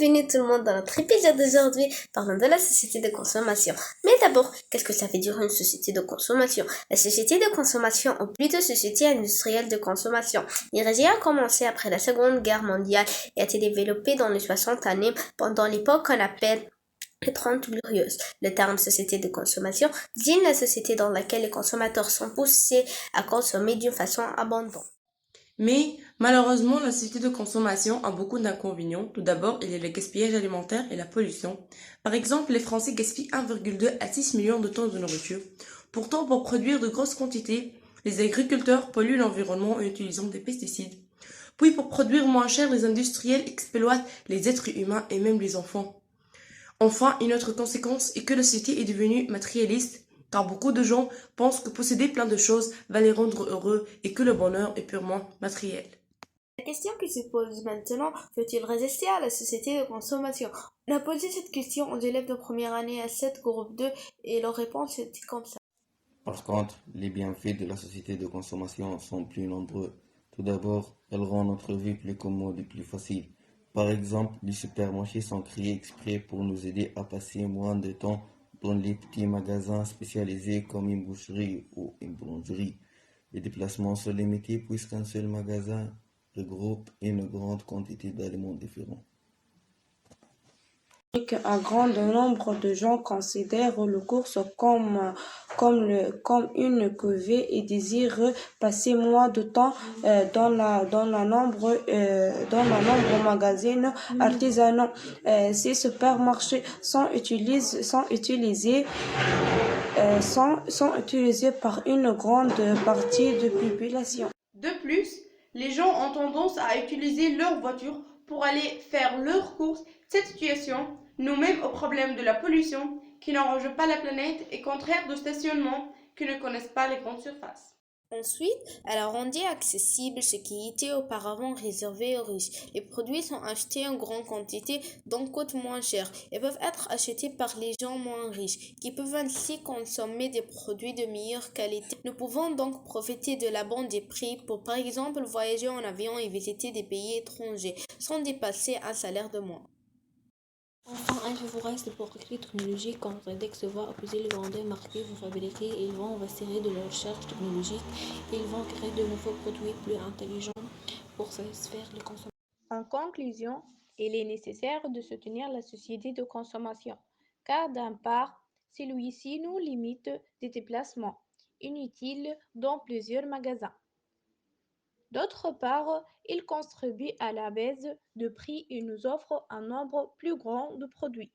bienvenue tout le monde dans notre épisode d'aujourd'hui parlant de la société de consommation. Mais d'abord, qu'est-ce que ça veut dire une société de consommation? La société de consommation, ou plutôt société industrielle de consommation, l'érégé a commencé après la Seconde Guerre mondiale et a été développée dans les 60 années pendant l'époque qu'on appelle les 30 glorieuses. Le terme société de consommation désigne la société dans laquelle les consommateurs sont poussés à consommer d'une façon abondante. Mais malheureusement, la société de consommation a beaucoup d'inconvénients. Tout d'abord, il y a le gaspillage alimentaire et la pollution. Par exemple, les Français gaspillent 1,2 à 6 millions de tonnes de nourriture. Pourtant, pour produire de grosses quantités, les agriculteurs polluent l'environnement en utilisant des pesticides. Puis, pour produire moins cher, les industriels exploitent les êtres humains et même les enfants. Enfin, une autre conséquence est que la société est devenue matérialiste, car beaucoup de gens pensent que posséder plein de choses va les rendre heureux et que le bonheur est purement matériel. La question qui se pose maintenant, faut-il résister à la société de consommation? On a posé cette question aux élèves de première année à 7 groupe 2 et leur réponse était comme ça. Par contre, les bienfaits de la société de consommation sont plus nombreux. Tout d'abord, elle rend notre vie plus commode et plus facile. Par exemple, les supermarchés sont créés exprès pour nous aider à passer moins de temps dans les petits magasins spécialisés comme une boucherie ou une boulangerie. Les déplacements sont limités puisqu'un seul magasin regroupe une grande quantité d'aliments différents. Un grand nombre de gens considèrent les courses comme une corvée et désirent passer moins de temps dans la nombre magasins artisanaux. Ces supermarchés sont utilisés par une grande partie de la population. De plus, les gens ont tendance à utiliser leur voiture pour aller faire leurs courses. Cette situation nous mène au problème de la pollution qui n'arrange pas la planète et contraire de stationnement qui ne connaissent pas les grandes surfaces. Ensuite, elle a rendu accessible ce qui était auparavant réservé aux riches. Les produits sont achetés en grande quantité, donc coûtent moins cher, et peuvent être achetés par les gens moins riches, qui peuvent ainsi consommer des produits de meilleure qualité. Nous pouvons donc profiter de la bande des prix pour, par exemple, voyager en avion et visiter des pays étrangers, sans dépasser un salaire de mois. Enfin, un favorable pour les technologies quand Redex va opposer les vendeurs marqués vont fabriquer et ils vont investir de leurs recherches technologiques et ils vont créer de nouveaux produits plus intelligents pour satisfaire les consommateurs. En conclusion, il est nécessaire de soutenir la société de consommation, car d'un part, celui-ci nous limite des déplacements inutiles dans plusieurs magasins. D'autre part, il contribue à la baisse de prix et nous offre un nombre plus grand de produits.